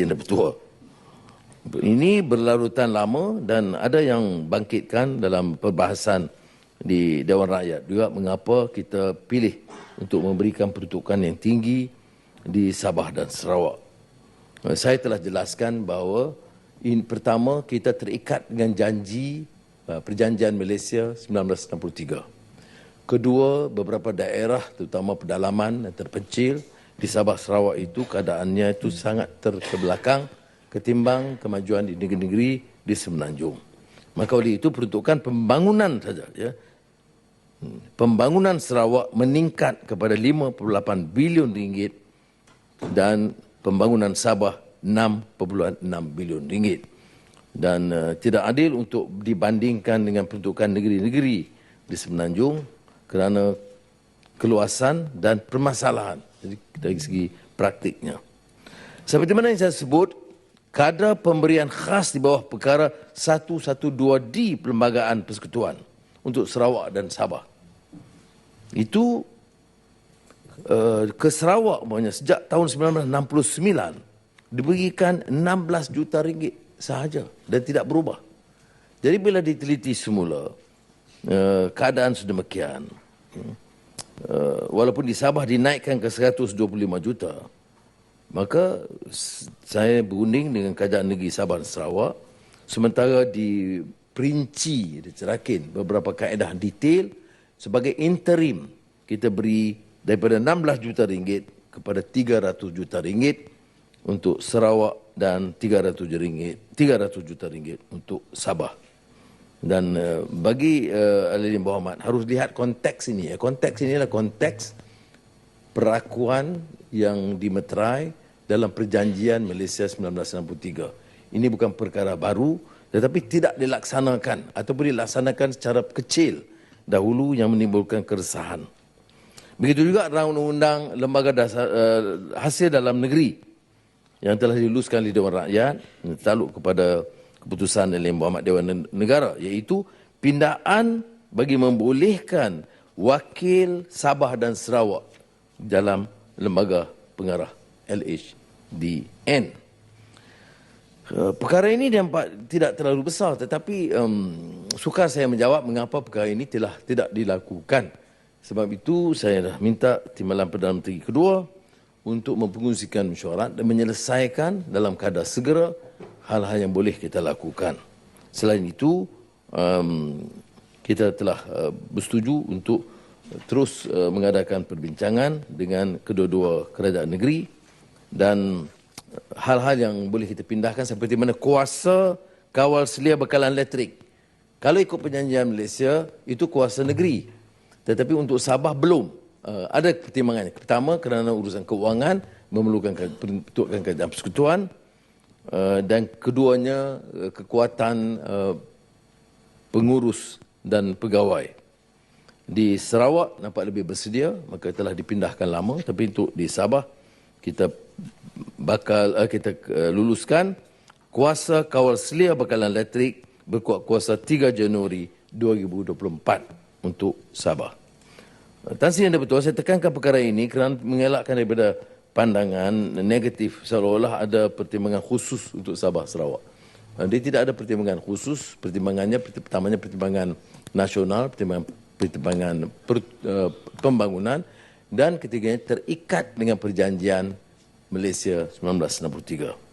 Yang Bertuah. Ini berlarutan lama dan ada yang bangkitkan dalam perbahasan di Dewan Rakyat juga mengapa kita pilih untuk memberikan peruntukan yang tinggi di Sabah dan Sarawak. Saya telah jelaskan bahawa pertama kita terikat dengan janji Perjanjian Malaysia 1963. Kedua, beberapa daerah terutama pedalaman dan terpencil di Sabah Sarawak itu keadaannya itu sangat terkebelakang ketimbang kemajuan di negeri-negeri di Semenanjung. Maka oleh itu peruntukan pembangunan saja ya. Pembangunan Sarawak meningkat kepada 5.8 bilion ringgit dan pembangunan Sabah 6.6 bilion ringgit. Dan tidak adil untuk dibandingkan dengan peruntukan negeri-negeri di Semenanjung kerana keluasan dan permasalahan dari segi praktiknya. Seperti mana yang saya sebut, kadar pemberian khas di bawah perkara 112D Perlembagaan Persekutuan untuk Sarawak dan Sabah. Itu ke Sarawak sejak tahun 1969 diberikan 16 juta ringgit sahaja dan tidak berubah. Jadi bila diteliti semula keadaan sedemikian, walaupun di Sabah dinaikkan ke 125 juta, maka saya berunding dengan Kerajaan Negeri Sabah dan Sarawak, sementara diperinci, dicerakin beberapa kaedah detail sebagai interim, kita beri daripada 16 juta ringgit kepada 300 juta ringgit untuk Sarawak dan 300 juta ringgit untuk Sabah. Dan bagi ahli berhormat harus lihat konteks ini. Konteks ini adalah konteks perakuan yang dimeterai dalam Perjanjian Malaysia 1963. Ini bukan perkara baru tetapi tidak dilaksanakan ataupun dilaksanakan secara kecil dahulu yang menimbulkan keresahan. Begitu juga undang-undang lembaga dasar hasil dalam negeri yang telah diluluskan di Dewan Rakyat takluk kepada keputusan Yang Berhormat Dewan Negara, iaitu pindaan bagi membolehkan wakil Sabah dan Sarawak dalam lembaga pengarah LHDN. Perkara ini nampak tidak terlalu besar tetapi sukar saya menjawab mengapa perkara ini tidak dilakukan. Sebab itu saya dah minta Timbalan Perdana Menteri kedua untuk mempengusikan mesyuarat dan menyelesaikan dalam keadaan segera hal-hal yang boleh kita lakukan. Selain itu, kita telah bersetuju untuk terus mengadakan perbincangan dengan kedua-dua kerajaan negeri dan hal-hal yang boleh kita pindahkan seperti mana kuasa kawal selia bekalan elektrik. Kalau ikut Perjanjian Malaysia, itu kuasa negeri. Tetapi untuk Sabah belum. Ada pertimbangannya. Pertama, kerana urusan keuangan memerlukan peruntukan kerajaan persekutuan dan keduanya kekuatan pengurus dan pegawai. Di Sarawak nampak lebih bersedia, maka telah dipindahkan lama, tapi untuk di Sabah kita luluskan kuasa kawal selia bekalan elektrik berkuat kuasa 3 Januari 2024 untuk Sabah. Tan Sri Yang Bertuah, saya tekankan perkara ini kerana mengelakkan daripada pandangan negatif seolah-olah ada pertimbangan khusus untuk Sabah Sarawak. Dia tidak ada pertimbangan khusus, pertimbangannya pertamanya pertimbangan nasional, pertimbangan pembangunan dan ketiganya terikat dengan Perjanjian Malaysia 1963.